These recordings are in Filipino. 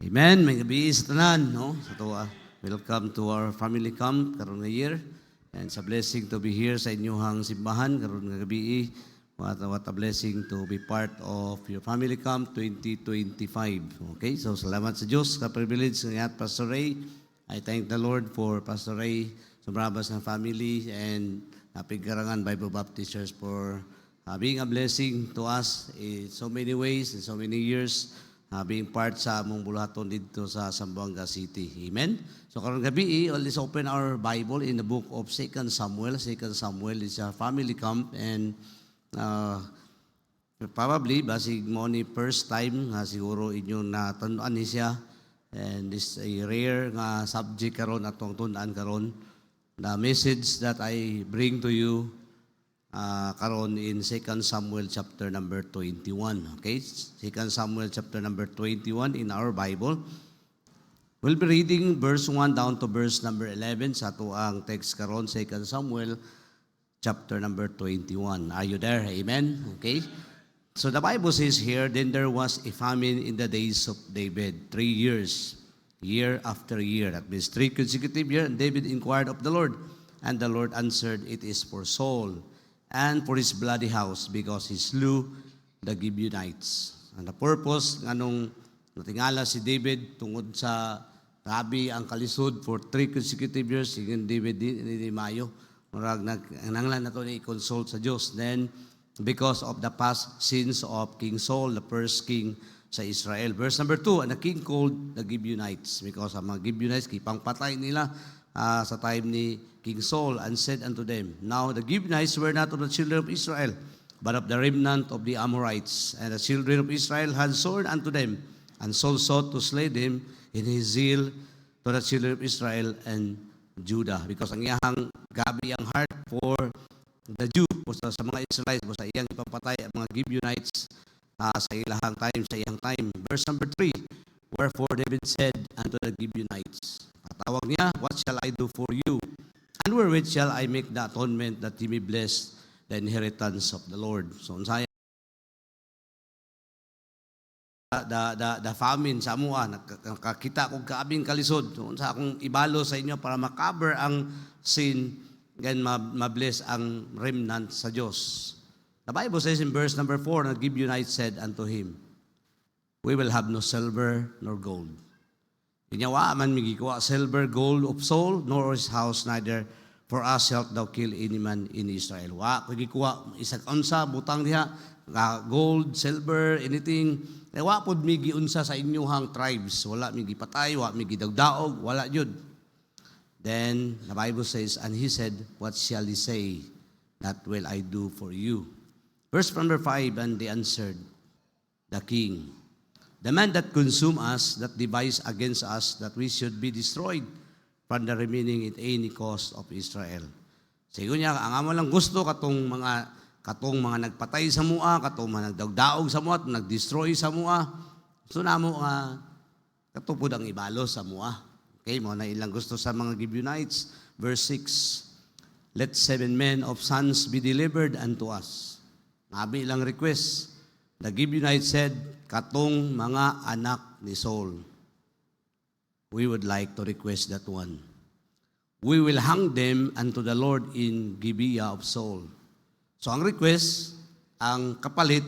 Amen. May gabi sa tanan, no? Sa tuwa. Welcome to our family camp karon nga year. And it's a blessing to be here sa inyong simbahan karon nga gabi. What a blessing to be part of your family camp 2025. Okay? So salamat sa Diyos sa privilege ng Pastor Ray. I thank the Lord for Pastor Ray, Sumrabas ng family, and Napigkarangan Bible Baptist Church for being a blessing to us in so many ways, in so many years. Being part sa among bulaton dito sa Zamboanga City. Amen? So karong gabi, let's open our Bible in the book of 2 Samuel. 2 Samuel is a family camp, and probably basig mo ni first time nga siguro inyong natanuan ni siya, and this a rare nga subject karon atong tun-an karon. The message that I bring to you karon in 2 Samuel chapter number 21. Okay? 2 Samuel chapter number 21 in our Bible. We'll be reading verse 1 down to verse number 11 sa tuang text karon, 2 Samuel chapter number 21. Are you there? Amen? Okay? So the Bible says here, then there was a famine in the days of David, 3 years, year after year. That means 3 consecutive years. And David inquired of the Lord, and the Lord answered, it is for Saul and for his bloody house, because he slew the Gibeonites. And the purpose nganong natingala si David tungod sa grabe ang kalisod for 3 consecutive years, sigin David di mayo, murag nanglan na to ni consult sa Diyos. Then, because of the past sins of King Saul, the first king sa Israel. Verse number 2, and the king called the Gibeonites, because ang mga Gibeonites, kipang patay nila sa time ni King Saul, and said unto them, now the Gibeonites were not of the children of Israel, but of the remnant of the Amorites. And the children of Israel had sworn unto them, and Saul sought to slay them in his zeal to the children of Israel and Judah. Because ang iyang gabi ang heart for the Jew, sa mga Israelites, sa iyang ipapatay ang mga Gibeonites sa ilahang time, sa iyang time. Verse number 3, wherefore David said unto the Gibeonites, tawag niya, what shall I do for you? And wherewith shall I make the atonement that he may bless the inheritance of the Lord? So, unsaya the famine sa amuha, nakakita kong kaabing kalisod. So, unsa akong ibalo sa inyo para makover ang sin and mabless ang remnant sa Diyos. The Bible says in verse number 4, and the Gibeonites said unto him, we will have no silver nor gold. Inyawa man migikuha silver, gold of Saul, nor his house, neither for us shalt thou kill any man in Israel. Wa kagikuha isag unsa butang diha, gold, silver, anything. Wa pud migiunsa sa inyuhang tribes. Wala migipatay, wa migidagdaog, wala jud. Then the Bible says, and he said, what shall he say? That will I do for you. Verse number 5, and they answered the king, the man that consume us, that devise against us, that we should be destroyed from the remaining at any cost of Israel. Sigo niya, ang amo lang gusto katong mga nagpatay sa mua, katong mga nagdagdaog sa mua, nagdestroy sa mua. So namo katupod ang ibalo sa mua. Okay, mo na ilang gusto sa mga Gibeonites. Verse 6, let 7 men of sons be delivered unto us. Nabi ilang request. The Gibeonites said, katong mga anak ni Saul, we would like to request that one. We will hang them unto the Lord in Gibeah of Saul. So ang request, ang kapalit,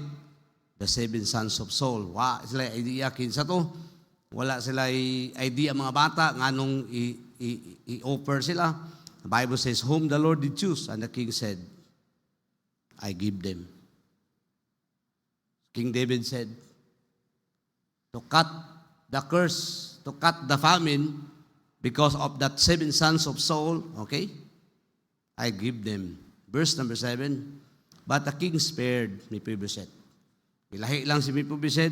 the 7 sons of Saul. Sila idea kinsa to. Wala sila idea mga bata nganong i-offer sila. The Bible says, whom the Lord did choose. And the king said, I give them. King David said, to cut the curse, to cut the famine, because of that 7 sons of Saul, okay, I give them. Verse number 7, but the king spared Mephibosheth. Ilahi lang si Mephibosheth,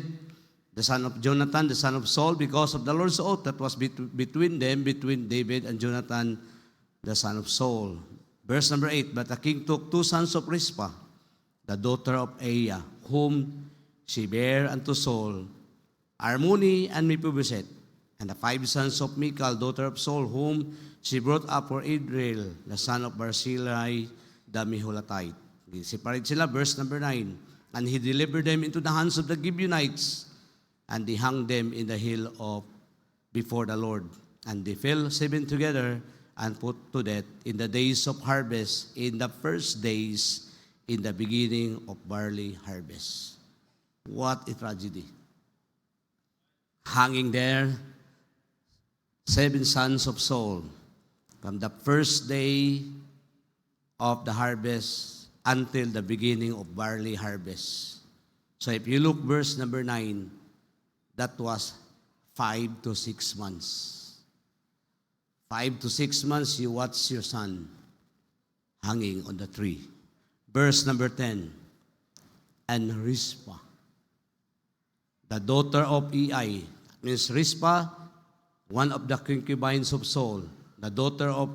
the son of Jonathan, the son of Saul, because of the Lord's oath that was between them, between David and Jonathan, the son of Saul. Verse number 8, but the king took 2 sons of Rizpah, the daughter of Aiah, whom she bare unto Saul, Armoni and Mephibosheth, and the 5 sons of Michal, daughter of Saul, whom she brought up for Adriel, the son of Barzillai, the Meholatite. Separate sila, verse number 9. And he delivered them into the hands of the Gibeonites, and they hung them in the hill of before the Lord. And they fell 7 together and put to death in the days of harvest, in the first days, in the beginning of barley harvest. What a tragedy. Hanging there, 7 sons of Saul, from the first day of the harvest until the beginning of barley harvest. So if you look verse number 9, that was 5 to 6 months. 5 to 6 months, you watch your son hanging on the tree. Verse number 10, and Rizpah, the daughter of Ai, means Rizpah, one of the concubines of Saul, the daughter of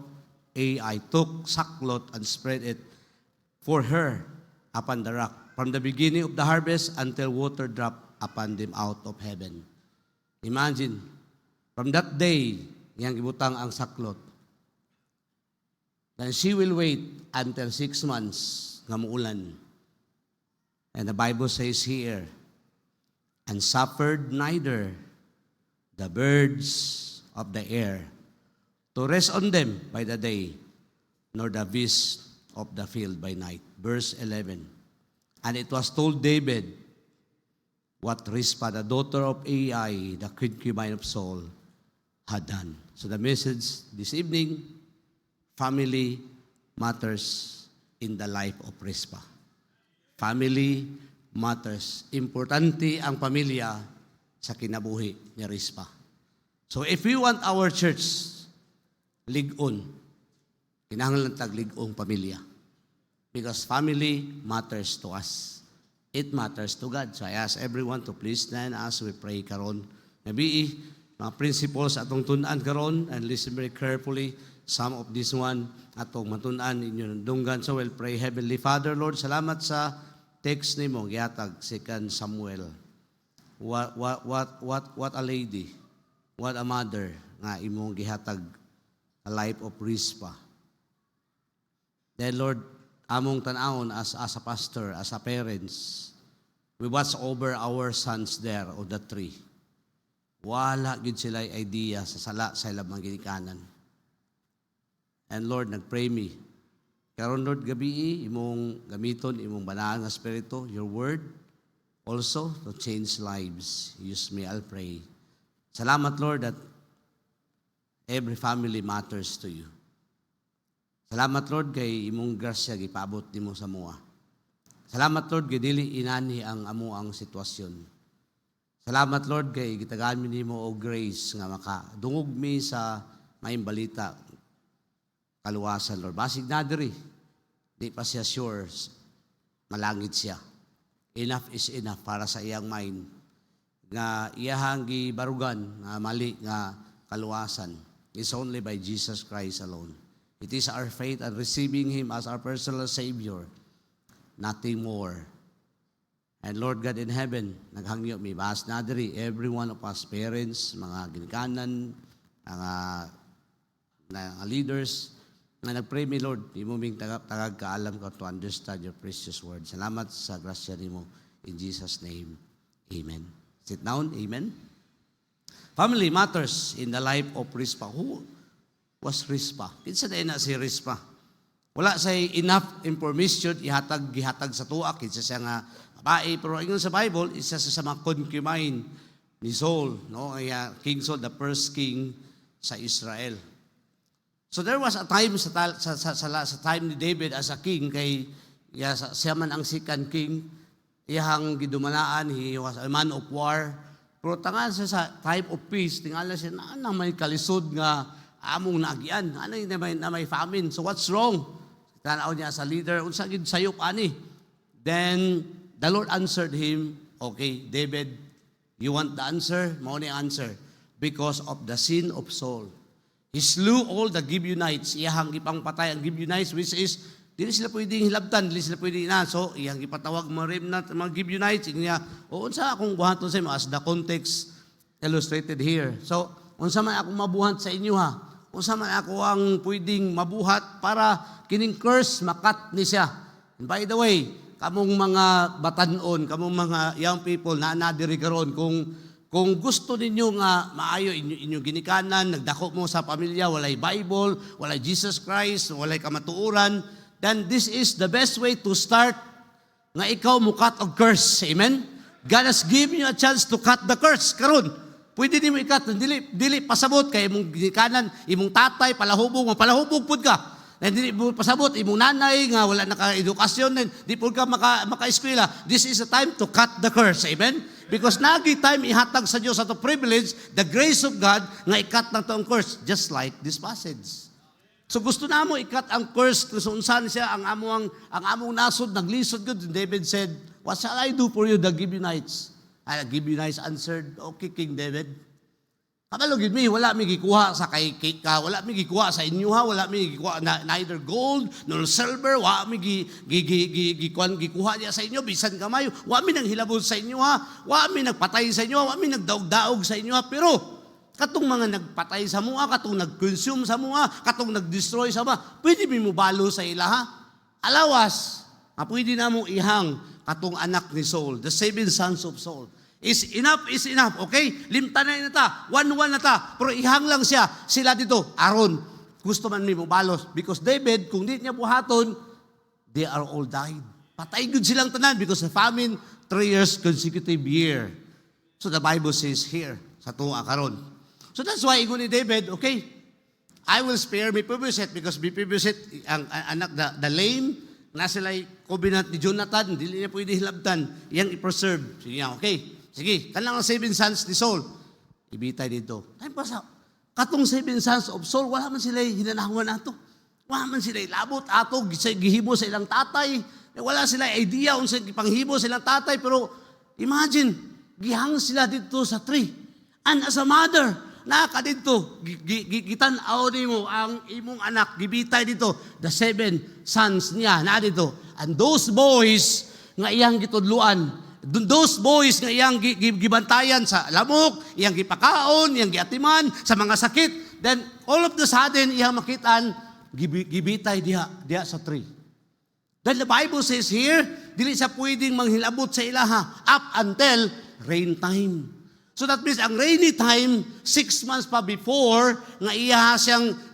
Ai, took sackcloth and spread it for her upon the rock, from the beginning of the harvest until water dropped upon them out of heaven. Imagine, from that day, yang ibutang ang saklot. Then she will wait until 6 months nga muulan. And the Bible says here, and suffered neither the birds of the air to rest on them by the day, nor the beasts of the field by night. Verse 11, and it was told David what Rizpah, the daughter of Ai, the concubine of Saul, had done. So the message this evening, family matters in the life of Rizpah. Family matters. Importante ang pamilya sa kinabuhi ni Rizpah. So if we want our church lig-on, kinahanglan tag lig-ong pamilya. Because family matters to us. It matters to God. So I ask everyone to please stand as we pray karon. Nabi mga principles atong tun-an karon, and listen very carefully. Some of this one atong matun-an inyong dunggan. So we'll pray. Heavenly Father, Lord, salamat sa text nimo gihatag 2 Samuel. What a lady. What a mother nga imong gihatag a life of Rizpah. Then Lord, among tanawon as a pastor, as a parents, we watch over our sons there on the tree. Wala gid sila idea sa sala sa ilang mga ginikanan. And Lord, nagpray me. Karon Lord gabi imong gamiton imong banal nga espiritu, your word also to change lives. Use me, I'll pray. Salamat Lord that every family matters to you. Salamat Lord kay imong grasya gipaabot nimo sa mua. Salamat Lord kay dili inani ang amuang sitwasyon. Salamat Lord kay gitagaan mi nimo og grace nga makadungog mi sa maayong balita kaluwasan Lord. Basig na diri, di pa siya sure, malangit siya. Enough is enough para sa iyang mind nga iyahang gibarugan nga mali nga kaluwasan is only by Jesus Christ alone. It is our faith and receiving Him as our personal Savior, nothing more. And Lord God in heaven, naghangyo mi bahas na diri every one of us, parents, mga ginikanan, mga leaders, nga nagpray mi Lord, imo ming tagag kaalam ko to understand your precious word. Salamat sa grasya nimo in Jesus name. Amen. Sit down. Amen. Family matters in the life of Rizpah. Who was Rizpah? Kinsa na si Rizpah? Wala say enough information gihatag sa tuwa kinsa siya nga babae, pero ingon sa Bible isa sa mga concubine ni Saul, no? King Saul, the first king sa Israel. So there was a time sa time ni David as a king kay siya man ang second king, iyang gidumanaan, he was a man of war. Pero tangan siya sa time of peace, tingala siya na may kalisod nga among naagian, na may famine. So what's wrong? Tanaw niya sa leader, unsa gid sayop ani. Then the Lord answered him, okay, David, you want the answer? Mao ni answer. Because of the sin of Saul. He slew all the Gibeonites. Iyahang gipang patay ang Gibeonites, which is, dili sila pwedeng hilabtan, dili sila pwedeng so iyang gipatawag mga remnant, mga Gibeonites. Niya, unsa akong buhaton sa inyo, as the context illustrated here. So, unsa man akong mabuhat sa inyo ha? Unsa man ako ang pwedeng mabuhat para kining curse makat ni siya. And by the way, kamong mga batanon, kamong mga young people na nadiri karon, kung kung gusto ninyo nga maayo inyong ginikanan, nagdako mo sa pamilya, walay Bible, walay Jesus Christ, walay kamatuoran, then this is the best way to start nga ikaw mo cut og curse. Amen? God has given you a chance to cut the curse. Karon, pwede nimo i-cut, dili pasabot kay imong ginikanan, imong tatay palahubog pud ka. And dili mo pasabot imong nanay nga wala naka-edukasyon din, di pud ka maka-eskwela. This is a time to cut the curse. Amen? Because nagi time ihatag sa Dios ato privilege, the grace of God nga i-cut na to ang curse, just like this passage. So gusto namo i-cut ang curse kung saan siya ang among nasod naglisod gud. David said, "What shall I do for you, the Gibeonites?" I give you nice answered, "Okay, King David." Kabalo gid mi, wala mi gikuha sa kay ka, wala mi gikuha sa inyo ha, wala mi gikuha neither gold nor silver, wala mi gikuha niya sa inyo bisan kamay, wala mi nang hilabot sa inyo ha, wala mi nagpatay sa inyo, wala mi nagdaog-daog sa inyo ha, pero katong mga nagpatay sa mua, katong nag-consume sa mua, katong nag-destroy sa mua, pwede mi mo balo sa ila ha. Alawas, pwede na mo ihang katong anak ni Saul, the 7 sons of Saul. Is enough, okay? Limta na ta, 1-1 na ta, pero ihang lang sila dito, Aaron, gusto man mo balos, because David, kung di niya buhaton, they are all died. Patay good silang tanan because the famine, 3 years consecutive year. So the Bible says here, sa tuwa karon. So that's why, ingon ni David, okay, I will spare Mephibosheth because Mephibosheth, ang anak, the lame, na sila'y covenant ni Jonathan, dili niya pwede hilabtan, iyang i-preserve. Sige, okay. Sige, kanang ang 7 sons ni Saul, ibitay dito. Ay pa sa, katong 7 sons of Saul, wala man sila hinanahuan ato. Wala man sila labot ato, gihibo sa ilang tatay. Wala sila idea kung sa panghibo sa ilang tatay. Pero imagine, gihang sila dito sa tree. And as a mother, naka dito, gitanaw ni mo ang imong anak, gibitay dito, the 7 sons niya, na dito. And those boys, nga iyang gitudluan, those boys nga iyang gibantayan sa lamok, iyang gipakaon, iyang giatiman sa mga sakit. Then all of the sudden iyang makitaan gibitay diha sa tree. Then the Bible says here, dili siya pwedeng manghilabot sa ilaha up until rain time. So that means ang rainy time 6 months pa before nga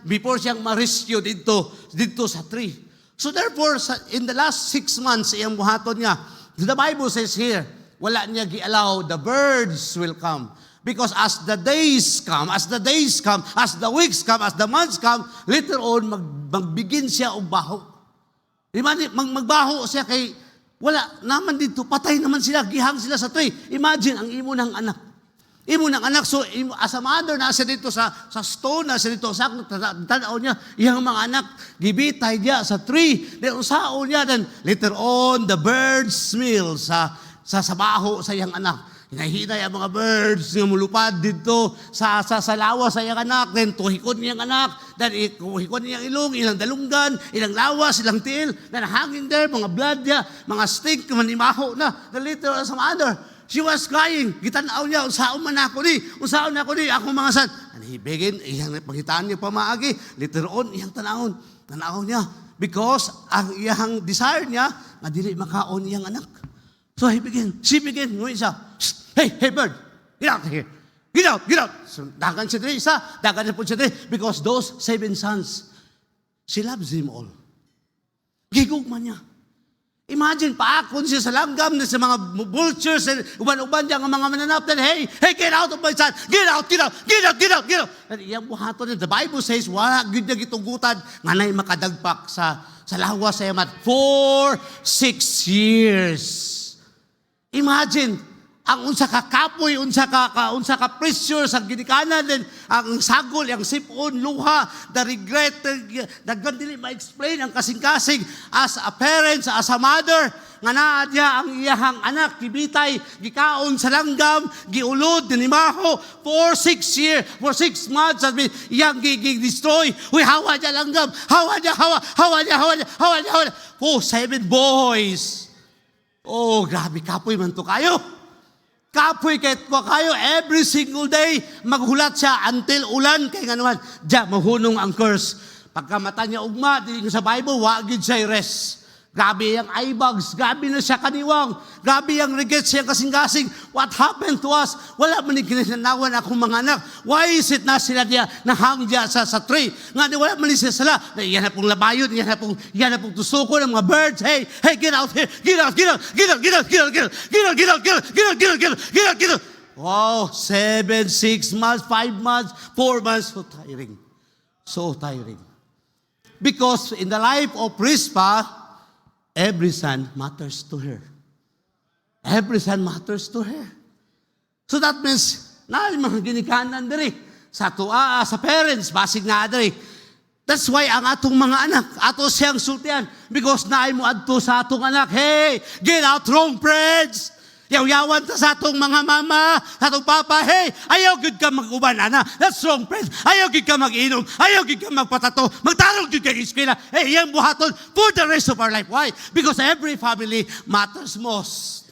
before siyang ma-rescue dito sa tree. So therefore in the last 6 months iyang buhaton niya, the Bible says here, wala niya gi-allow, the birds will come. Because as the days come, as the weeks come, as the months come, later on, magbigin siya og baho. Magbaho siya kay, wala naman dito, patay naman sila, gihang sila sa tree. Imagine, ang imo ng anak. So as a mother, nasa dito sa stone, nasa dito sa tanaw niya, iyang mga anak, gibitay niya sa tree. Then usaon niya, then later on, the birds meal sa baho sa iyang anak. Hinahinay ang mga birds nga mulupad dito sa lawas sa iyang anak, then tuhikon niyang anak, then tuhikon niyang ilong, ilang dalunggan, ilang lawas, ilang tiil, then hanging there, mga blood niya, mga stink, manimaho na. Then later as a mother, she was crying. Gitanaw niya, unsaon man ako ni, ako mga son. And he began, iyang paghitaan niya pamaagi. Later on, iyang tanaw niya. Because ang iyang desire niya, nga dili makaon iyang anak. So she began, ngunit siya, hey bird, get out of here. Get out. So dagan siya diri, dagan po siya diri. Because those 7 sons, she loves them all. Gigugman niya. Imagine, paakon siya sa langgam na sa mga vultures and uban-uban diyan ang mga mananap. Then, hey, get out of my son. Get out. And iyang buhaton niya. The Bible says, wala gud na gitugutan nga nay makadagpak sa lawas sa yamat for 6 years. Imagine, ang unsa ka kapoy, unsa ka pressure sa ginikanan, then ang sagol, ang sipon, luha, the regret, daghan dili ma-explain ang kasing-kasing as a parent, as a mother, nga naa diya ang iyahang anak, gibitay, gikaon sa langgam, giulod, dinimaho, for 6 years, for 6 months, at iyang gi-destroy, hawa diya langgam, hawa diya. Oh, 7 boys. Oh, grabe, kapoy man to kayo. Kapoy kahit po kayo, every single day, maghulat siya until ulan, kaya nga naman, diya, mahunong ang curse. Pagka mata niya ugma, sa Bible, wagid siya rest. Grabe yung eyebags, grabe na siya kaniwang, grabe yung regrets siya kasing-kasing. What happened to us? Wala man yung kinasanawan akong mga anak. Why is it na sila diya, nahang diya sa tree? Nga di wala man sila sila. Yan na pong labayon, yan na pong tusuko ng mga birds. Hey, get out here, get out. Wow, 7, 6 months, 5 months, 4 months, so tiring. Because in the life of Rizpah, every son matters to her. Every son matters to her. So that means, na mga ginikanan diri sa tuaa, sa parents, basig na diri. That's why ang atong mga anak, ato siyang sultian, because naay mo adto sa atong anak, hey, get out wrong friends. Yaw-yawan ta sa atong mga mama, sa atong papa, hey, ayaw gid ka mag-uban, ana. That's wrong, friends. Ayaw gid ka mag-inom, ayaw gid ka magpatato, magtarong gid ka sa eskwela. Hey, iyang buhaton for the rest of our life. Why? Because every family matters most.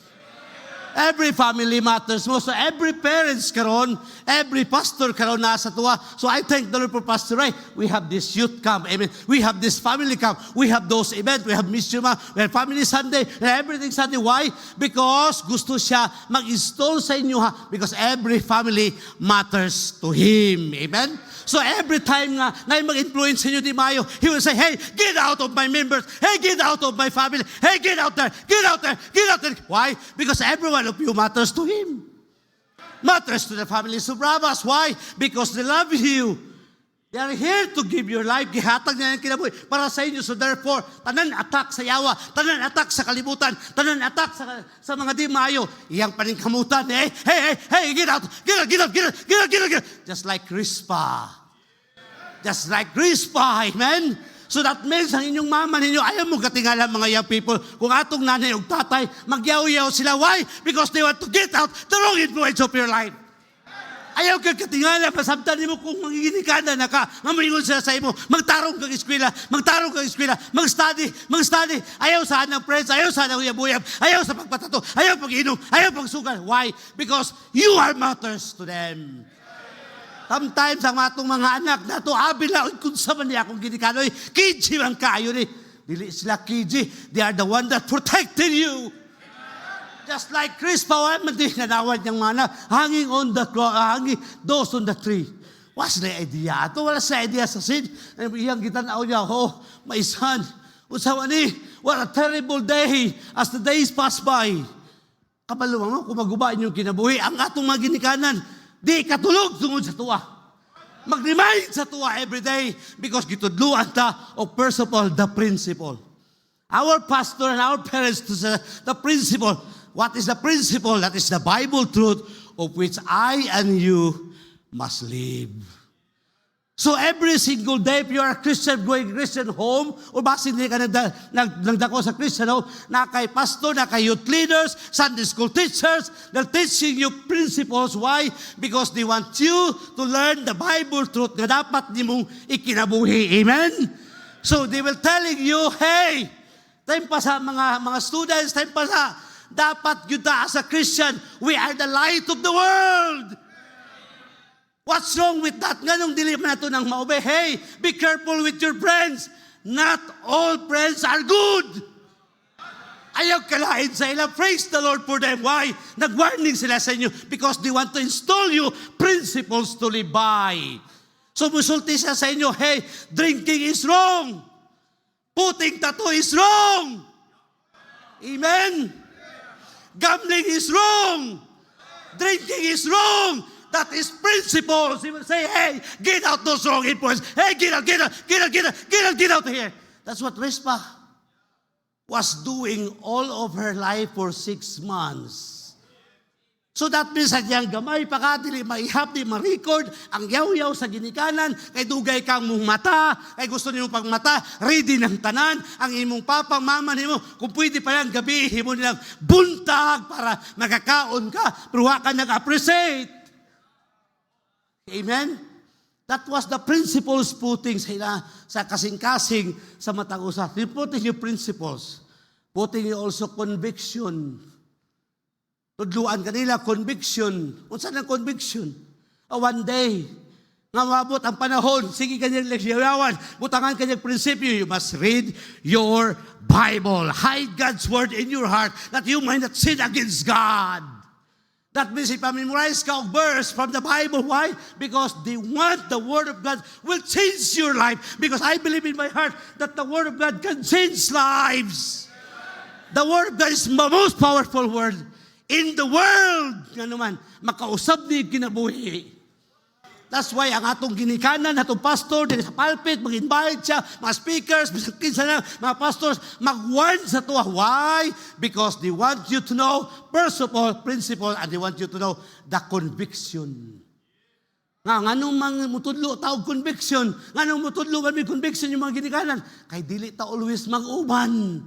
Every family matters most. So every parents karon, every pastor karon nasa tuwa. So I thank the Lord for Pastor Ray. We have this youth camp. Amen. We have this family camp. We have those events. We have Miss Yuma. We have Family Sunday. We have everything Sunday. Why? Because gusto siya mag-install sa inyo ha. Because every family matters to Him. Amen. So every time nga mag-influence sa inyo di Mayo, he will say, hey, get out of my members. Hey, get out of my family. Hey, get out there. Get out there. Get out there. Why? Because every one of you matters to him. Matters to the families of Bravas. Why? Because they love you. They are here to give your life. Gihatag na yung kinabuhi para sa inyo. So therefore, tanan attack sa yawa, tanan attack sa kalibutan, tanan attack sa mga di Mayo. Iyang paningkamutan. Hey, get out. Just like Rizpah. Just like Rizpah. Amen? So that means ang inyong mama ninyo, ayaw mo katingala mga young people. Kung atong nanay o tatay, magyaw-yaw sila. Why? Because they want to get out the wrong influence of your life. Ayaw ka katingala, masabtan mo kung mangiginikana na ka, mamingon sila sa imo, magtarong kang eskwela, mag-study. Ayaw sa ng friends, ayaw sa ng uyab-uyab, ayaw sa pagpatato, ayaw pag-inom, ayaw pag-sugal. Why? Because you are matters to them. Sometimes ang atong mga anak na ito, abila, kung sa man niya akong ginikanoy, kiji man kayo ni. Dili sila kiji, they are the one that protected you. Just like Rizpah, nanawan niyang mana, hanging on the those on the tree. What's the idea? Ito wala sa idea sa sin. Iyang gitanaw niya, my son, usawa ni, what a terrible day as the days pass by. Kapaluwa mo, kung magubain yung kinabuhi, ang atong mga ginikanan, di katulog tungod sa tuwa. Mag-remind sa tuwa every day because gitudluan ta of first of all, the principle. Our pastor and our parents to the principle. What is the principle? That is the Bible truth of which I and you must live. So every single day, if you are a Christian, going Christian home, o baka hindi ka nagdako sa Christian home, na kay pastor, na kay youth leaders, Sunday school teachers, they're teaching you principles. Why? Because they want you to learn the Bible truth na dapat nimong ikinabuhi. Amen? So they will telling you, hey, time pa sa mga students, time pa sa dapat yun as a Christian, we are the light of the world. What's wrong with that? Nganong dili man nato nang maobey? Hey, be careful with your friends. Not all friends are good. Ayaw kalain sa ila. Praise the Lord for them. Why? Nag-warning sila sa inyo because they want to install you principles to live by. So musulti siya sa inyo, hey, drinking is wrong. Putting tattoo is wrong. Amen? Gambling is wrong. Drinking is wrong. That is principles. He will say, hey, get out those wrong influences. Hey, get out here. That's what Rizpah was doing all of her life for 6 months. So that means sa diyang gamay pakadili, maihap di ma-record ang yaw-yaw sa ginikanan, kay dugay kang mong mata, kay gusto niyo pag mata, ready ng tanan, ang imong papang mama nimo, kung pwede pa lang gabi, himo nilang buntag para magkakaon ka, pero wa ka nag-appreciate. Amen? That was the principles putting sa kasing-kasing sa matang usa. Putting yung principles. Putting you also conviction. Tudluan kanila, conviction. Unsa na conviction? One day, nga mabot ang panahon, sige kanyang leksyawan, butangan kanyang prinsipyo, you must read your Bible. Hide God's word in your heart that you might not sin against God. That means if I memorize ka og verse from the Bible, why? Because the word of God will change your life. Because I believe in my heart that the word of God can change lives. The word of God is the most powerful word in the world. Nga naman, makausap ni kinabuhi. That's why ang atong ginikanan, atong pastor, din sa pulpit, mag-invite siya, mga speakers, mga pastors, mag-warn sa tuwa. Why? Because they want you to know, first of all, principle, and they want you to know the conviction. Nga nung mga mutudlo tawag conviction, nga nung mutudlo man may conviction yung mga ginikanan, kay dili ta always mag-uban.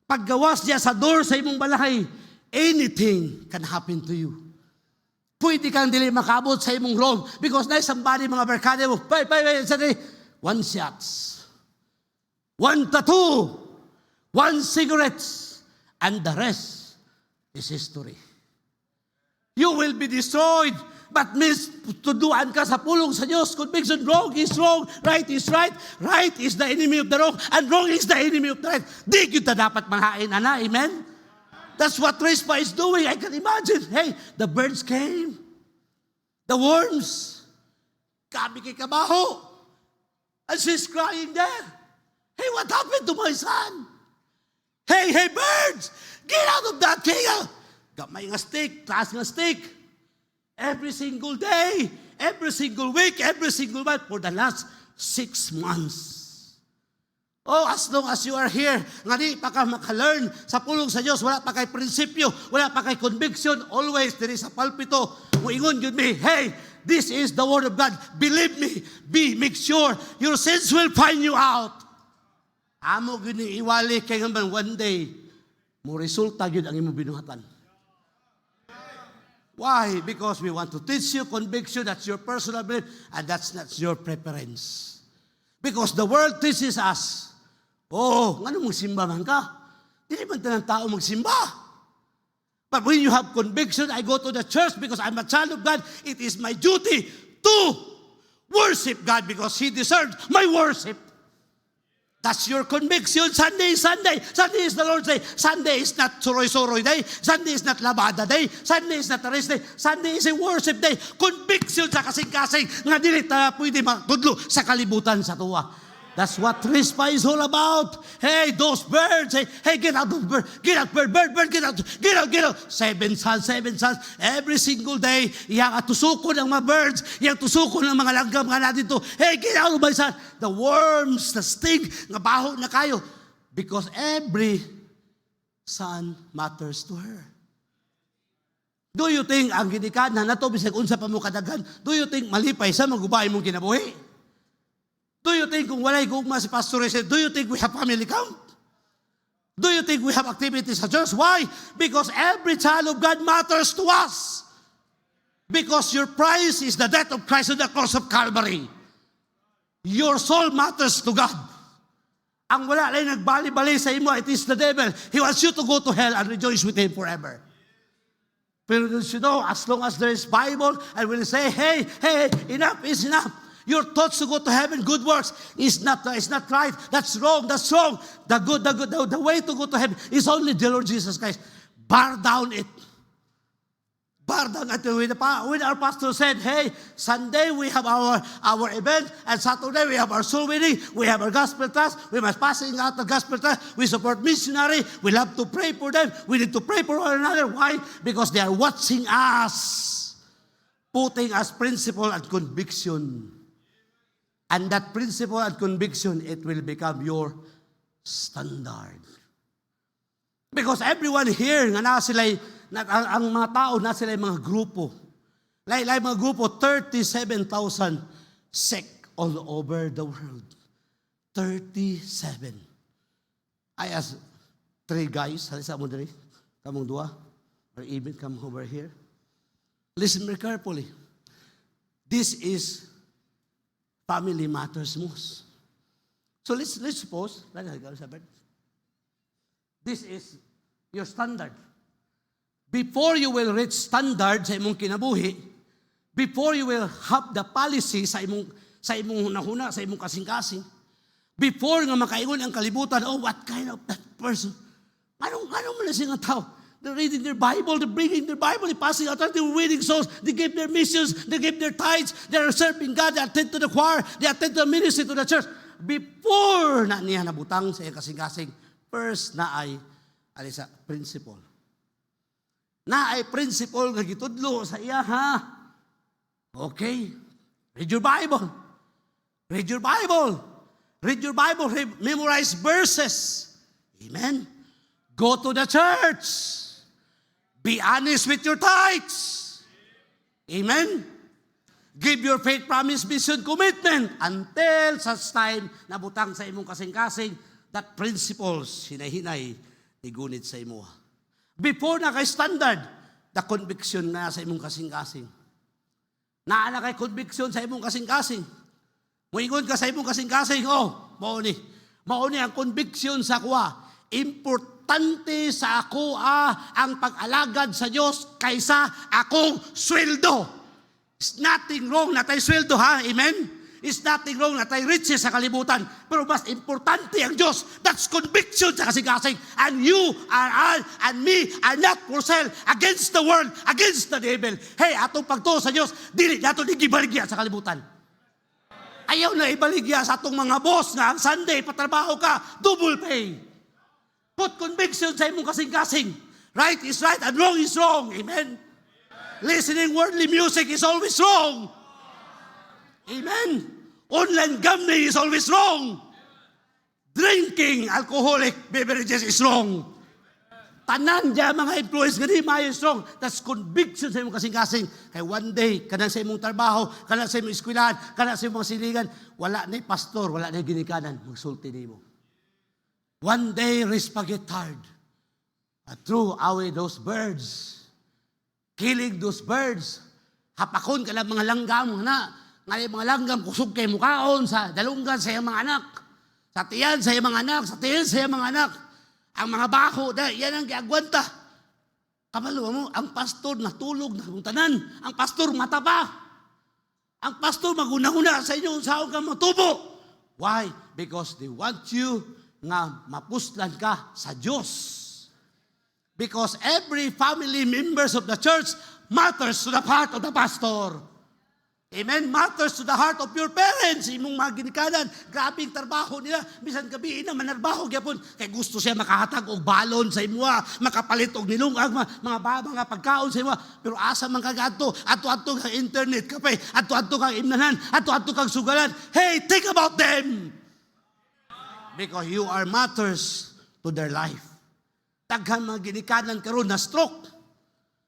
Paggawas niya sa door sa imong balahay, anything can happen to you. Pwede kang dili makabot sa imong wrong because na somebody mga barkada mo, one shots, one tattoo, one cigarettes, and the rest is history. You will be destroyed, but means tuduan ka sa pulong sa Diyos. Conviction, wrong is wrong, right is right, right is the enemy of the wrong, and wrong is the enemy of the right. Di kita dapat manghain, ana, amen? That's what Rizpah is doing. I can imagine. Hey, the birds came. The worms. Kabi kay kabaho. And she's crying there. Hey, what happened to my son? Hey, birds! Get out of that cave! Gamay nga stick, taas nga stick. Every single day, every single week, every single month for the last 6 months. Oh, as long as you are here, nga di pa ka makalearn sa pulong sa Diyos, wala pa kay prinsipyo, wala pa kay conviction, always there is a pulpito, muingon yun me, hey, this is the word of God, believe me, make sure your sins will find you out. Amo gini iwali kay nga one day, mo resulta yun ang imong binuhatan. Why? Because we want to teach you conviction, that's your personal belief, and that's not your preference. Because the world teaches us, oh, nga nung magsimba man ka? Hindi man tanang tao magsimba. But when you have conviction, I go to the church because I'm a child of God. It is my duty to worship God because He deserves my worship. That's your conviction. Sunday is Sunday. Sunday is the Lord's Day. Sunday is not Suroy-Suroy Day. Sunday is not Labada Day. Sunday is not Rest Day. Sunday is a worship day. Conviction sa kasing-kasing nga dili ta pwede magtudlo sa kalibutan sa tuwa. That's what Rizpah is all about. Hey, those birds. Hey, get out of bird. Get out, bird, get out. Get out. 7 sons. Every single day, iyang atusukon ang mga birds, iyang tusukon ang mga langgam nga natin to. Hey, get out of my son. The worms, the sting, nga baho na kayo. Because every son matters to her. Do you think ang ginikanan na to, bisag unsa pa mo kadaghan, do you think malipay sa magubay mong kinabuhi? Do you think kung walay gugma si Pastor Reza, do you think we have family camp? Do you think we have activities sa church? Why? Because every child of God matters to us. Because your price is the death of Christ on the cross of Calvary. Your soul matters to God. Ang wala lang nagbali-bali sa imo, it is the devil. He wants you to go to hell and rejoice with him forever. Pero you know, as long as there is Bible, and will say, hey, enough is enough. Your thoughts to go to heaven, good works, is not right. That's wrong. The way to go to heaven is only the Lord Jesus Christ. Bar down it. Bar down it. When our pastor said, hey, Sunday we have our event, and Saturday we have our soul winning, we have our gospel class, we must passing out the gospel class, we support missionary, we love to pray for them, we need to pray for one another. Why? Because they are watching us, putting us principle and conviction. And that principle and conviction, it will become your standard. Because everyone here, nga na sila, ang mga tao, na sila mga grupo. Like mga grupo, 37,000 sect all over the world. 37. I asked 3 guys, halisa mo dali, kamong dua, or even come over here. Listen very carefully. This is family matters most. So let's suppose, this is your standard. Before you will reach standard sa imong kinabuhi, before you will have the policy sa imong hunahuna, sa imong kasing-kasing, before nga makaingon ang kalibutan, oh, what kind of that person? Anong man na siya nga tao? They're reading their Bible, they're bringing their Bible, they're passing out, they're winning souls, they give their missions, they give their tithes, they're serving God, they attend to the choir, they attend to the ministry, to the church. Before na niya nabutang sa iyang kasing-kasing, first na ay, alisa, principle. Na ay principle nga gitudlo sa iya, ha? Okay. Read your Bible. Read your Bible. Read your Bible. Memorize verses. Amen. Go to the church. Be honest with your tithes. Amen. Give your faith, promise, mission, commitment until such time na butang sa imong kasing-kasing that principles hinahinay igunit sa imo. Before na kay standard, the conviction na sa imong kasing-kasing. Naana kay conviction sa imong kasing-kasing. Muingon ka sa imong kasing-kasing, oh, mauni ang conviction sa kuha. Importante sa ako ang pag-alagad sa Diyos kaysa akong sweldo. It's nothing wrong na tayo sweldo, ha? Amen? It's nothing wrong na tayo riches sa kalibutan. Pero mas importante ang Diyos. That's conviction sa kasing-kasing. And you and me are not for sale against the world, against the devil. Hey, atong pagtuo sa Diyos, dili nato ibaligya sa kalibutan. Ayaw na ibaligya sa atong mga boss nga ang Sunday, patrabaho ka, double pay. Put conviction sa imong kasing-kasing. Right is right and wrong is wrong. Amen? Listening worldly music is always wrong. Amen? Online gambling is always wrong. Drinking alcoholic beverages is wrong. Tanan dyan mga influence gani maayo is wrong. That's conviction sa imong kasing-kasing. Kaya one day, kanang sa imong trabaho, kanang sa imong eskwelahan, kanang sa imong silingan, wala na pastor, wala na ginikanan, magsulti nimo. One day, rispaget hard. Threw away those birds. Killing those birds. Hapakon ka lang mga langgam na. Ngayon mga langgam, kusog kay mukaon sa dalunggan sa iyang mga anak. Sa tiyan sa iyang mga anak. Sa tiyan sa iyang mga anak. Ang mga bako, yan ang giagwanta. Kabalo mo, ang pastor natulog na tanan. Ang pastor mata pa. Ang pastor maguna-una sa inyo saan ka matubo. Why? Because they want you nga mapuslan ka sa Diyos. Because every family members of the church matters to the heart of the pastor. Amen? Matters to the heart of your parents. Imong mga ginikanan, grabing trabaho nila. Bisan gabi na manarbaho gyapon kay gusto siya makahatag og balon sa imwa, makapalit og nilungag mga pagkaon sa imwa. Pero asa man kagadto, adto-adto kang internet kape, adto-adto kang imnanan, adto-adto kang sugalan. Hey, think about them. Because you are matters to their life. Daghan mga ginikanan karon na stroke.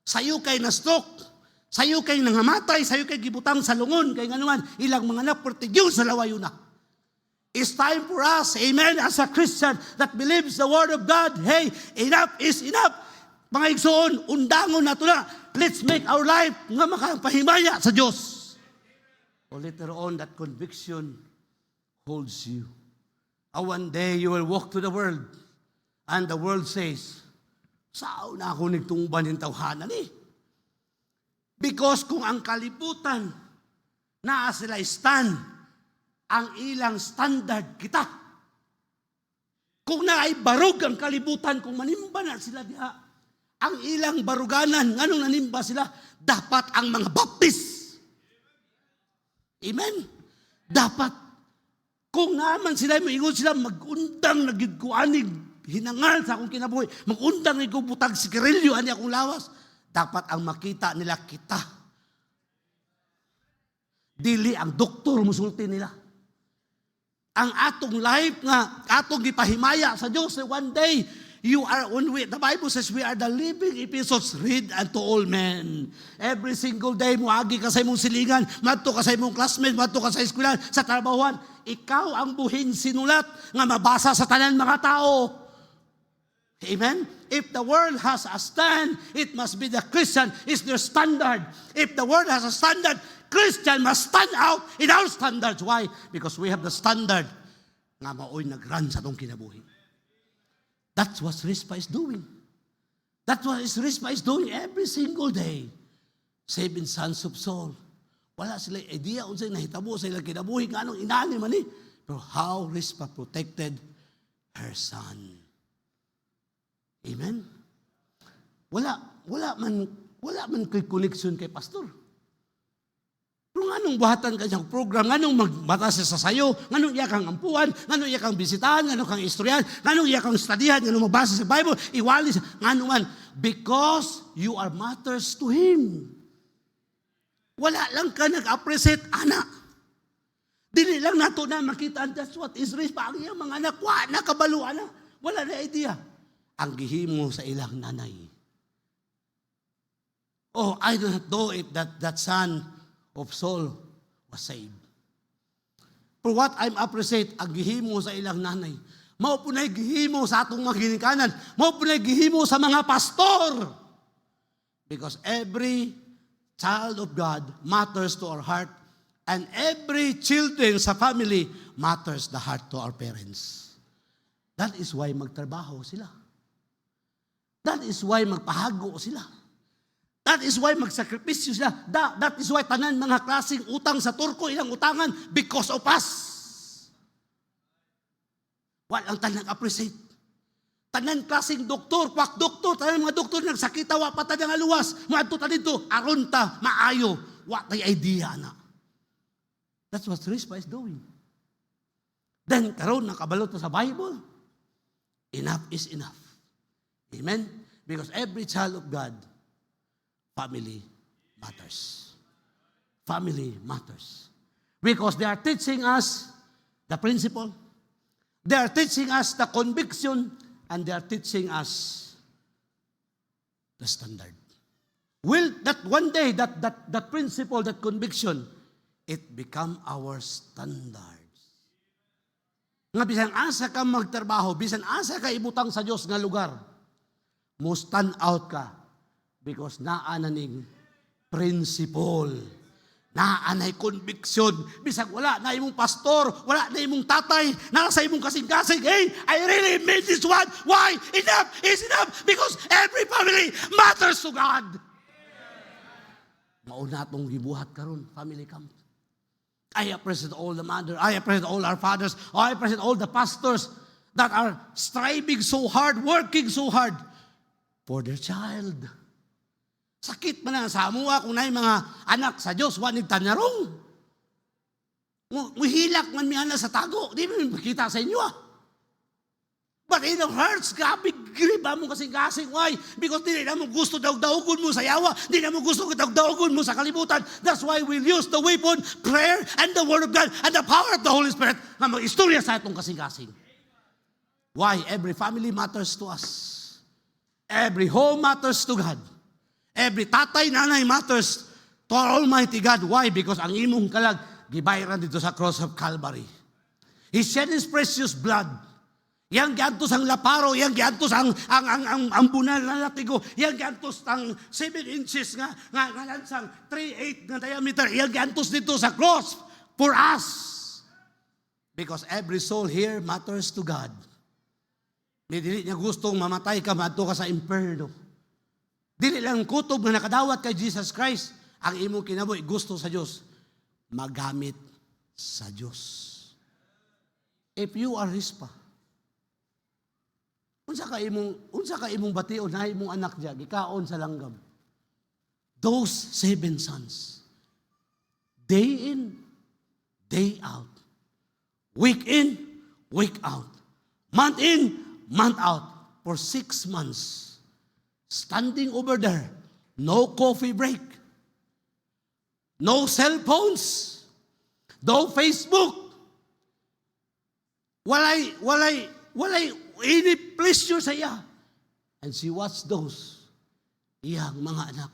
Sayo kay na stroke. Sayo kay nangamatay, sayo kay gibutang sa lungon, kay nganuman, ilang mga napertigyo sa lawayo na. It's time for us, amen, as a Christian that believes the Word of God, hey, enough is enough. Mga igsoon, undangon na ito na. Let's make our life nga makapahimaya sa Diyos. O later on, that conviction holds you. One day, you will walk to the world, and the world says, saan na ako nagtungban yung tawhanan eh? Because kung ang kalibutan naa sila stand, ang ilang standard kita. Kung naay barug ang kalibutan, kung manimba na sila diha, ang ilang baruganan, anong nanimba sila? Dapat ang mga baptist. Amen? Dapat. Kung naman sila, maingon sila, mag-undang, nagigkuanig, hinangal sa akong kinabuhi, mag-undang, nagigubutag si Kirilyo, ani akong lawas, dapat ang makita nila kita. Dili ang doktor musulti nila. Ang atong life nga, atong gipahimaya sa Diyos, one day, you are on way. The Bible says we are the living epistles read unto all men. Every single day, muagi ka sa imong silingan, madto ka sa imong classmate, madto ka sa eskwelahan, sa trabahoan. Ikaw ang buhin sinulat nga mabasa sa tanan mga tao. Amen? If the world has a stand, it must be the Christian is their standard. If the world has a standard, Christian must stand out in our standards. Why? Because we have the standard nga maoy nagran sa itong kinabuhi. That's what RISPA is doing. That's what RISPA is doing every single day. Saving sons of soul. Wala sila idea unsay nahitabo sa ilang kinabuhi nga anong inani man ni. Pero how Rizpah protected her son. Amen. Wala man kay connection kay pastor. Pero nganong buhatan ka niyang program, nganong magbata siya sa sayo, nganong iya kang ampuan, nganong iya kang bisitahan, nganong kang istoryahan, nganong iya kang studihan, nganong mabasa sa Bible, iwali siya, nganong man, because you are matters to Him. Wala lang ka nag-appreciate, anak. Dili lang nato na makita, that's what is Rizpah. Ang iyang mga anak, nakabalo, anak. Wala na idea. Ang gihimo sa ilang nanay. Oh, I do not know if that son of Saul was saved. For what I'm appreciate, ang gihimo sa ilang nanay. Mao po na gihimo sa atong mga ginikanan. Mao po na gihimo sa mga pastor. Because every child of God matters to our heart, and every children sa family matters the heart to our parents. That is why magtrabaho sila. That is why magpahago sila. That is why magsakripisyo sila. That is why tanan mga klaseng utang sa turko, ilang utangan because of us. Walang tanan appreciate. Tanan klaseng doktor, kwak doktor, tanan mga doktor nagsakita, wa pa tanan nga luwas. Maadto ta dito, aron ta, maayo. Wa tay idea na. That's what Rizpah is doing. Then, karon nakabalot sa Bible, enough is enough. Amen? Because every child of God, family matters. Family matters. Because they are teaching us the principle, they are teaching us the conviction, and they are teaching us the standard. Will that one day, that principle, that conviction, it become our standards. Nga bisan asa ka magtrabaho, bisan asa ka ibutang sa Dios nga lugar, mo stand out ka because naa na ning principle, naa na conviction. Bisan wala na imong pastor, wala na imong tatay, nasa imong kasing-kasing, hey, I really made this one. Why? Enough is enough because every family matters to God. Mauna atong gibuhat karon, family camp. I appreciate all the mother, I appreciate all our fathers, I appreciate all the pastors that are striving so hard, working so hard for their child. Sakit man na sa amuha kung na mga anak sa Diyos, wanig tanyarong. Muhilak man miya na sa tago, di mo makita sa inyo But in our hearts, grabe, griba mo kasing-kasing. Why? Because di na mo gusto daog-daogon mo sa yawa. Di na mo gusto daog-daogon mo sa kalibutan. That's why we'll use the weapon, prayer, and the Word of God, and the power of the Holy Spirit na mag-istorya sa itong kasing-kasing. Why? Every family matters to us. Every home matters to God. Every tatay, nanay matters to our Almighty God. Why? Because ang imong kalag, gibayran dito sa cross of Calvary. He shed His precious blood. Yang giantos ang laparo, yang giantos ang bunal na latigo, yang giantos ang 7 inches nga lansang, 3/8 na diameter, yang giantos dito sa cross for us. Because every soul here matters to God. Dili niya gustong mamatay ka, madto ka sa imperno. Dili lang kutob na nakadawat kay Jesus Christ, ang imong kinabuhi gusto sa Dios, magamit sa Dios. If you are Rizpah, unsa ka imong bation na imong anak diya gikaon sa langgam. Those 7 sons, day in, day out, week in, week out, month in, month out, for 6 months, standing over there, no coffee break, no cell phones, no Facebook, walay any pleasure sa iya. And she watched those iyang mga anak.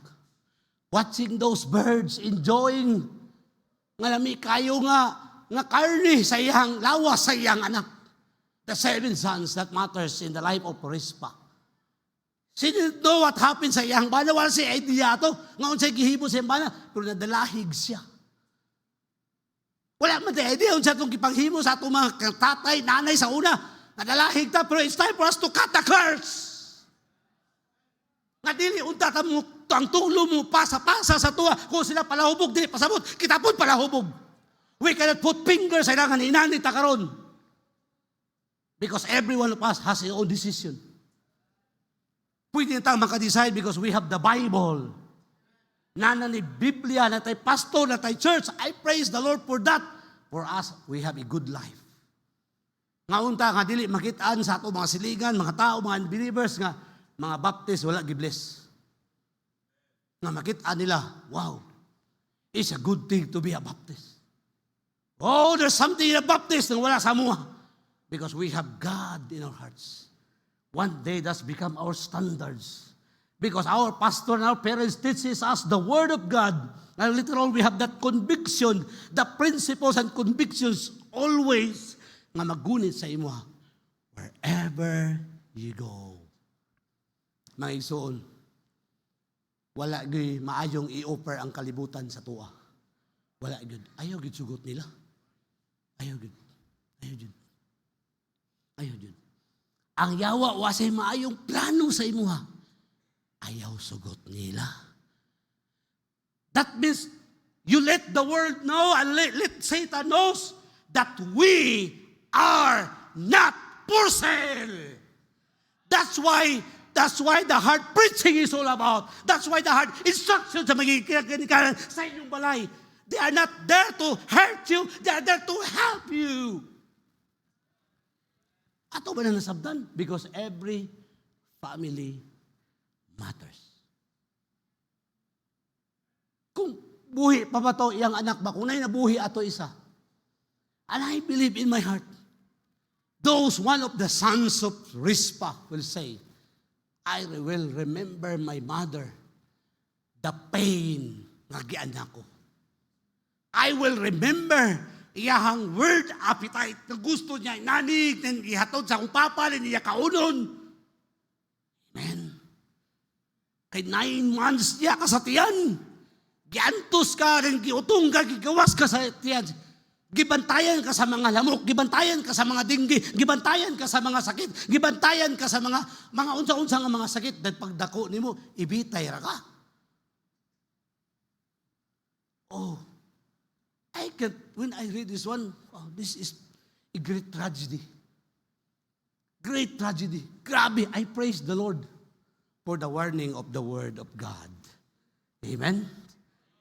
Watching those birds, enjoying nga lami kayo nga karne sa iyang lawas sa iyang anak. The 7 sons that matters in the life of Rizpah. She didn't know what happened sa iyang bana. Wala si idea to. Ngayon siya gihimo sa iyang bana. Pero nadalahig siya. Wala man tayo idea. Kung siya itong kipanghimo sa itong mga tatay, nanay sa una. Nadalahig ta, pero it's time for us to cut the curse. Nga dili unta ta mo ang tulo mo pasa-pasa sa tuwa kung sila palahubog dili pasabot kita pud palahubog. We cannot put fingers sa ilang inani ta karon. Because every one of us has his own decision. Pwede na tayo makadecide because we have the Bible. Nana ni Biblia, na tayo pastor, na tayo church. I praise the Lord for that. For us, we have a good life. Nga unta, nga dili makitaan sa ato mga siligan, mga tao, mga believers, nga mga baptist, wala gibless. Nga makitaan nila, wow, it's a good thing to be a Baptist. Oh, there's something in a Baptist na wala sa mua. Because we have God in our hearts. One day, that's become our standards. Because our pastor and our parents teaches us the Word of God. And later on, we have that conviction, the principles and convictions always nga magunit sa imo wherever you go. Mga igsoon, wala gyud maayong i-offer ang kalibutan sa tuwa. Wala gyud. Ayaw gyud sugot nila. Ayaw gyud. Ayaw gyud. Ayaw gyud. Ang yawa wasay maayong plano sa imuha. Ayaw sugot nila. That means you let the world know and let Satan knows that we are not for sale. That's why the hard preaching is all about. That's why the hard instructions sa magiging sa inyong balay. They are not there to hurt you. They are there to help you. Ato ba na nasabdan? Because every family matters. Kung buhi pa ba to iyang anak ba? Kung na buhi ato isa. And I believe in my heart, those one of the sons of Rizpah will say, I will remember my mother, the pain nga gianak ko. I will remember iyahang word appetite na gusto niya inanig, na ihatod sa akong papa, na niya kaunon. Amen. Kay 9 months niya ka sa tiyan. Giantos ka, rin giutong ka, gigawas ka sa tiyan. Gibantayan ka sa mga lamok, gibantayan ka sa mga dinggi, gibantayan ka sa mga sakit, gibantayan ka sa mga unsa-unsa nga mga sakit. Dahil pagdako nimo, ibitay ra ka. Oh, when I read this one, oh, this is a great tragedy. Great tragedy. Grabe, I praise the Lord for the warning of the Word of God. Amen?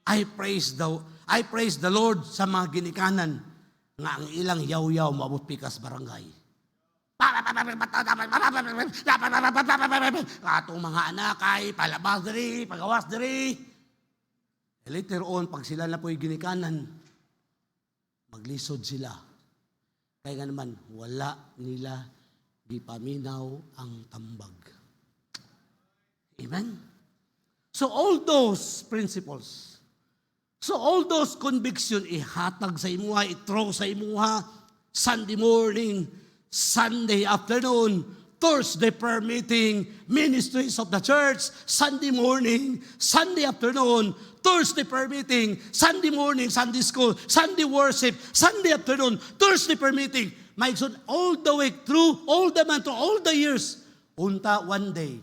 I praise the Lord sa mga ginikanan nga ang ilang yaw-yaw maabot pikas barangay. Atong mga anak ay palabas diri, pagawas diri. Later on, pag sila na po'y ginikanan, maglisod sila. Kaya nga naman, wala nila gipaminaw ang tambag. Amen? So all those principles, so all those conviction, ihatag sa imuha, i-throw sa imuha, Sunday morning, Sunday afternoon, Thursday prayer meeting, ministries of the church, Sunday morning, Sunday afternoon, Thursday prayer meeting, Sunday morning, Sunday school, Sunday worship, Sunday afternoon, Thursday prayer meeting. My son, all the way through, all the month, all the years, unta one day,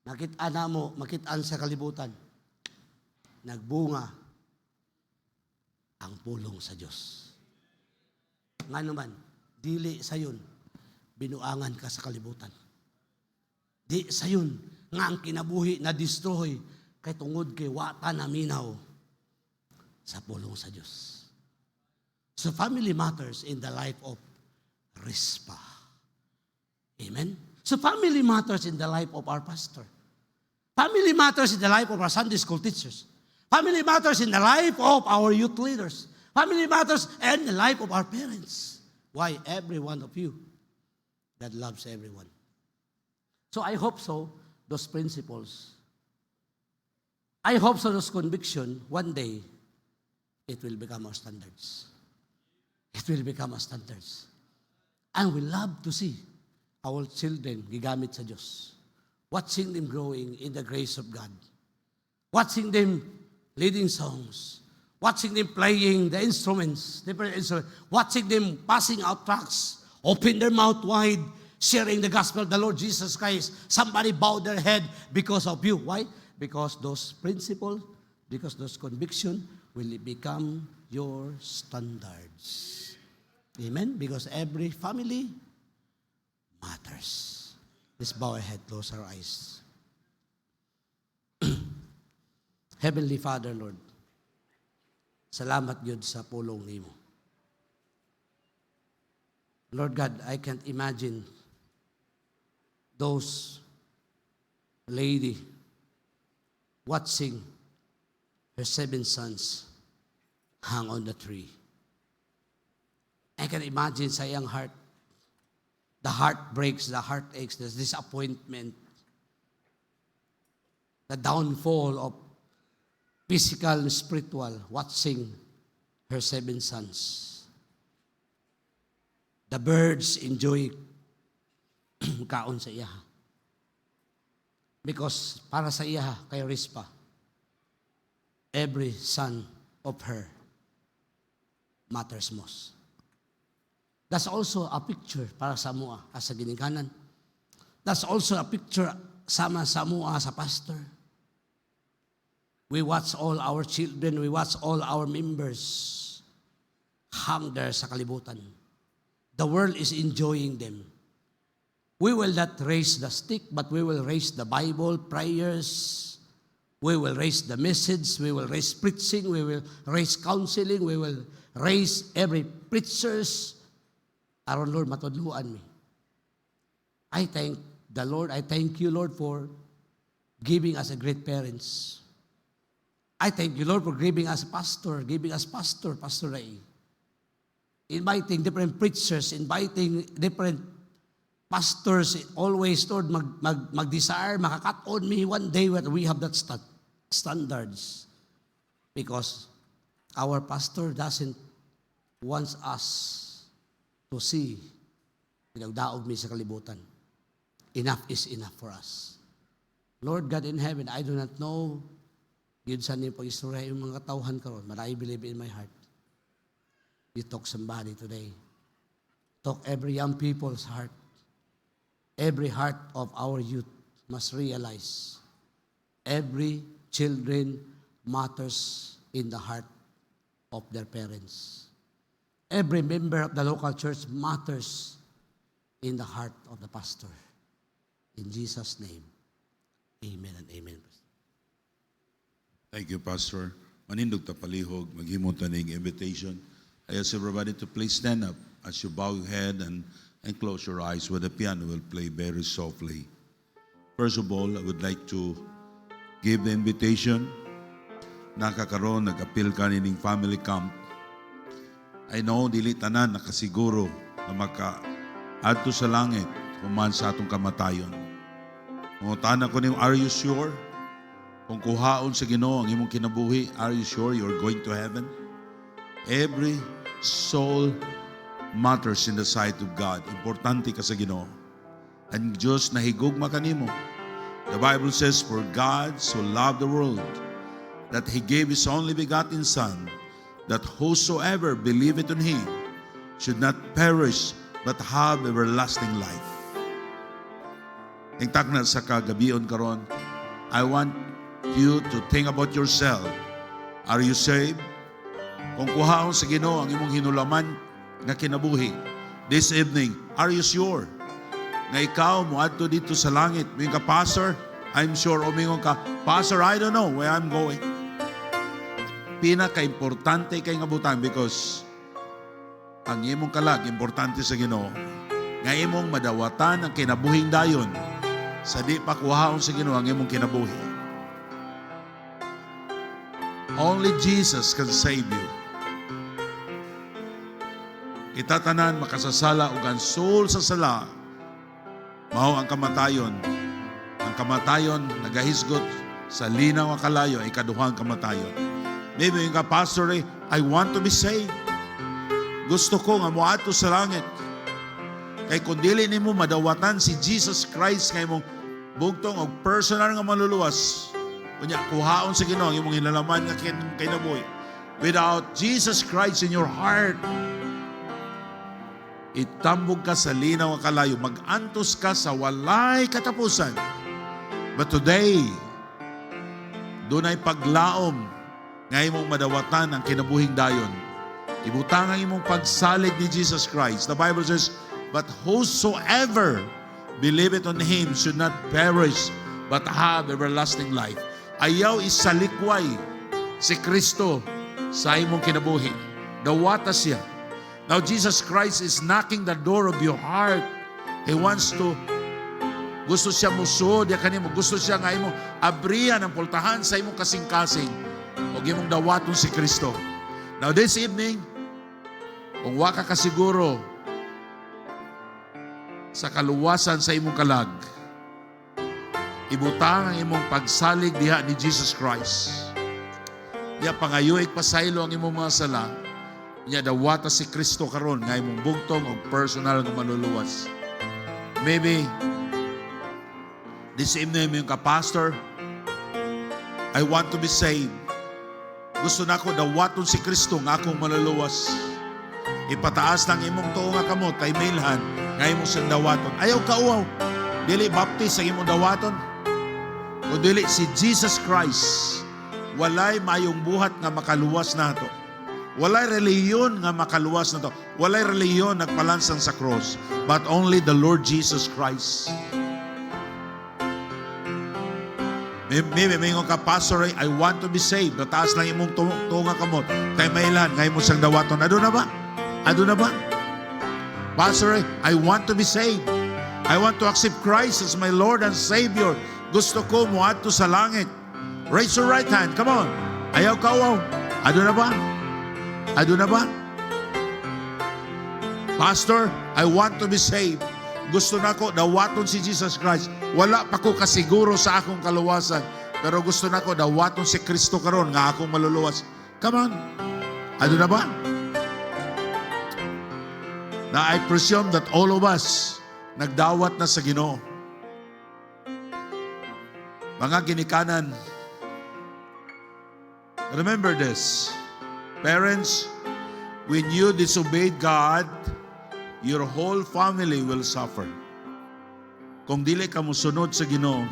nakita na mo, makitaan sa kalibutan, nagbunga ang pulong sa Diyos. Nga naman, dili sayon, binuangan ka sa kalibutan. Di sayon, nga ang kinabuhi na destroy, kay tungod kay wata na minaw sa pulong sa Diyos. So family matters in the life of Rizpah. Amen? So family matters in the life of our pastor. Family matters in the life of our Sunday school teachers. Family matters in the life of our youth leaders. Family matters in the life of our parents. Why? Every one of you that loves everyone. So I hope so, those principles, I hope so those conviction, one day, it will become our standards. It will become our standards. And we love to see our children gigamit sa Diyos. Watching them growing in the grace of God. Watching them leading songs. Watching them playing the instruments, different instruments. Watching them passing out tracts. Open their mouth wide. sharing the gospel of the Lord Jesus Christ, somebody bowed their head because of you. Why? Because those principles, because those convictions will become your standards. Amen? Because every family matters. Let's bow our head, close our eyes. Heavenly Father, Lord, salamat Gud sa pulong nimo. Lord God, I can't imagine those lady watching her 7 sons hang on the tree. I can imagine sa iyang heart, the heart breaks, the heart aches, the disappointment, the downfall of physical and spiritual, watching her 7 sons. The birds enjoy kaon sa iya. Because para sa iya, kay Rispa, every son of her matters most. That's also a picture para sa mua as a ginikanan. That's also a picture sama sa mua sa pastor. We watch all our children, we watch all our members hang there sa kalibutan. The world is enjoying them. We will not raise the stick, but we will raise the Bible, prayers. We will raise the message. We will raise preaching. We will raise counseling. We will raise every preachers. Aron Lord, matudluan mi. I thank the Lord. I thank you, Lord, for giving us a great parents. I thank you, Lord, for giving us Pastor Pastor Ray. Inviting different preachers, inviting different pastors, always, Lord, mag-desire, makakat-on me one day when we have that standards. Because our pastor doesn't want us to see pinagdaog mi sa kalibutan. Enough is enough for us. Lord God in heaven, I do not know yun sa niyo pag-istorya yung mga katauhan karon, but I believe in my heart. You talk somebody today. Talk every young people's heart. Every heart of our youth must realize every children matters in the heart of their parents. Every member of the local church matters in the heart of the pastor. In Jesus' name, amen and amen. Thank you, Pastor. Manindog ta palihog, maghimot ta ning invitation. I ask everybody to please stand up as you bow your head and close your eyes where the piano will play very softly. First of all, I would like to give the invitation. Nakakaroon, nag-appeal ka nining family camp. I know, dili tanan nakasiguro na maka-adto sa langit human sa atong kamatayon. Mungutana ko niyo, are you sure? Kung kuhaon sa Ginoo ang imong kinabuhi, are you sure you're going to heaven? Every soul matters in the sight of God. Importante ka sa Ginoo. And Diyos nahigugma kanimo. The Bible says, for God so loved the world that He gave His only begotten Son, that whosoever believeth in Him should not perish but have everlasting life. Tingtak na sa kagabion karon, I want you to think about yourself. Are you saved? Kung kuhaon sa Ginoo ang imong hinulaman nga kinabuhi this evening, are you sure na ikaw moadto dito sa langit? Mingon ka, Pastor, I'm sure. O mingon ka, Pastor, I don't know where I'm going. Pinaka-importante kay nga butang because ang imong kalag, importante sa Ginoo, nga imong madawatan ang kinabuhing dayon sa di pa kuhaon sa Ginoo ang imong kinabuhi. Only Jesus can save you. Kita tanan makasasala ug ang soul sa sala mao ang kamatayon. Ang kamatayon nagahisgot sa linaw nga kalayo ay kaduhang kamatayon. Maybe yung ka, Pastor, I want to be saved. Gusto ko nga moadto sa langit. Kay kung dili nimo madawatan si Jesus Christ kay mong bugtong og personal nga maluluwas. Kunya kuhaon sa Ginoo ang imong hinalaman nga kinabuhi. Without Jesus Christ in your heart, Itambog ka sa linaw nga kalayo. Mag-antos ka sa walay katapusan. But today, dunay paglaom nga imong madawatan ang kinabuhing dayon. Ibutang ang imong pagsalig ni Jesus Christ. The Bible says, but whosoever believeth on Him should not perish, but have everlasting life. Ayaw isalikway si Kristo sa imong kinabuhi. Dawata siya. Now Jesus Christ is knocking the door of your heart. He wants to, gusto siya musod, ya kanimo, gusto siya nga imong abrihan ang pultahan sa imong kasing-kasing o imong dawaton si Kristo. Now this evening, kung wa ka kasiguro sa kaluwasan sa imong kalag, ibutang ang imong pagsalig diha ni Jesus Christ. Ya pangayoy pasaylo ang imong mga sala. Ya dawata si Kristo karon nga imong bugtong og personal nga maluluwas. Maybe this evening yung ka-pastor, I want to be saved. Gusto na ko dawaton si Kristo nga akong maluluwas. Ipataas lang imong tuo nga kamot kay mailhan nga imong siyang dawaton. Ayaw ka uwaw. Dili baptist ang imong dawaton. O dili si Jesus Christ. Walay mayong buhat nga makaluwas nato. Walay reliyon nga makaluwas na to. Walay reliyon nagpalansang sa cross. But only the Lord Jesus Christ. Maybe may ka, Pastor, I want to be saved. Nataas lang imong tunga kamot. Kay mailan, ngay mo siyang dawaton. Ado na ba? Ado na ba? Pastor, I want to be saved. I want to accept Christ as my Lord and Savior. Gusto ko muad to sa langit. Raise your right hand. Come on. Ayaw ka, wow. Ado na ba? Ado na ba? Pastor, I want to be saved. Gusto na ko dawaton si Jesus Christ. Wala pa ko kasiguro sa akong kaluwasan. Pero gusto na ko dawaton si Kristo karon nga akong maluluwas. Come on. Ado na ba? Now I presume that all of us nagdawat na sa Ginoo. Mga ginikanan, remember this. Parents, when you disobeyed God, your whole family will suffer. Kung dili ka musunod sa Ginoo,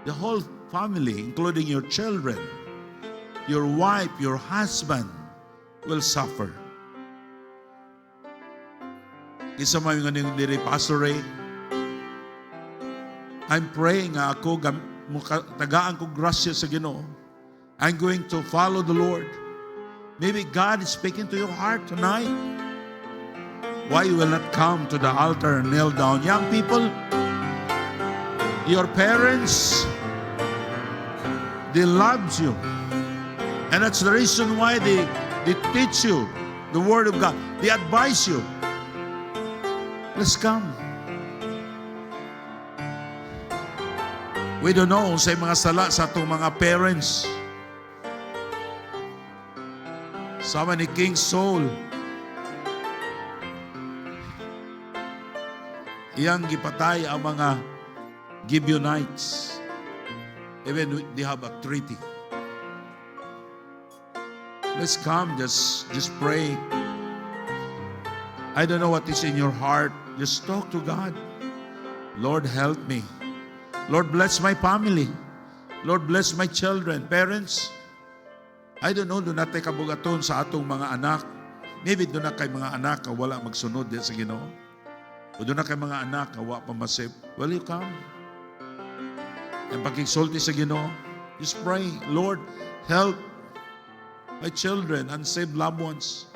the whole family, including your children, your wife, your husband, will suffer. Isa man yung diri, Pastor Ray, I'm praying nga ako, tagaan ko grasya sa Ginoo. I'm going to follow the Lord. Maybe God is speaking to your heart tonight. Why you will not come to the altar and kneel down? Young people, your parents, they love you. And that's the reason why they teach you the Word of God. They advise you. Let's come. We don't know sa mga sala sa itong mga parents. Sama ni King Saul, iyang gipatay ang mga Gibeonites. Even they have a treaty. Let's come, just pray. I don't know what is in your heart. Just talk to God. Lord, help me. Lord, bless my family. Lord, bless my children. Parents, I don't know, doon natin kabugaton sa atong mga anak. Maybe doon na kay mga anak na wala magsunod din sa Ginoo. O doon na kay mga anak na wala pamasip. Will you come? And pagkigsulti sa Ginoo, just pray, Lord, help my children and save loved ones.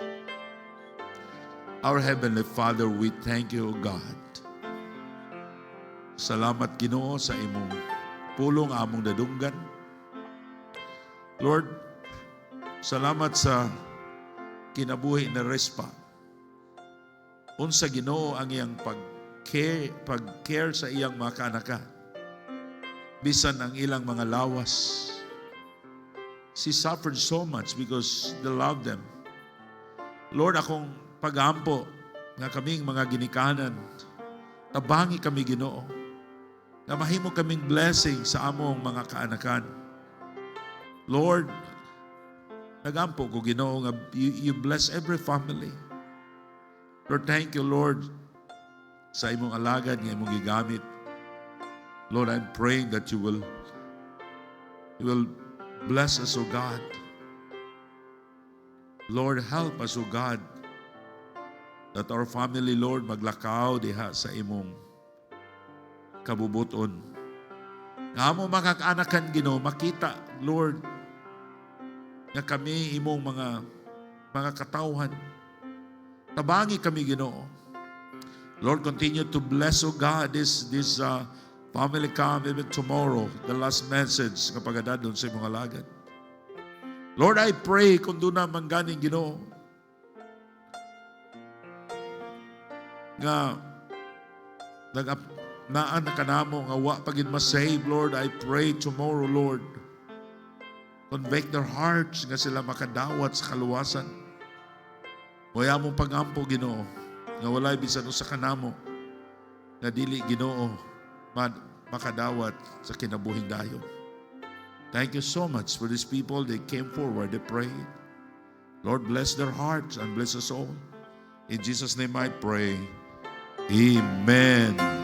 Our Heavenly Father, we thank you, O God. Salamat, Ginoo, sa imong pulong among dadunggan. Lord, salamat sa kinabuhi na respa. Unsa Ginoo ang iyang pag-care sa iyang mga kaanaka. Bisan ang ilang mga lawas. She suffered so much because they love them. Lord, akong pagampo nga kaming mga ginikanan, tabangi kami Ginoo, na mahimo kaming blessing sa among mga kaanakan. Lord, nagampo ko Ginoo nga you bless every family. Lord, thank you, Lord, sa imong alagad nga imong gigamit. Lord, I'm praying that you will bless us, O God. Lord, help us, O God, that our family, Lord, maglakaw diha sa imong kabubuton. Nga mo makakaanakan, Ginoo, makita, Lord, nga kami imong mga katawhan. Tabangi kami, Ginoo. Lord, continue to bless, O God, this family camp even tomorrow, the last message kapag adadon sa imong alagad. Lord, I pray kung doon na mangganing, Ginoo, nga naan na kanamo nga wa pagin ma-save, Lord, I pray tomorrow, Lord, convict their hearts nga sila makadawat sa kaluwasan. Waya mong pagampo, Ginoo, nga walay bisan sa kanamo nga dili, Ginoo, makadawat sa kinabuhing dayon. Thank you so much for these people. They came forward, they prayed. Lord, bless their hearts and bless us all. In Jesus' name I pray. Amen.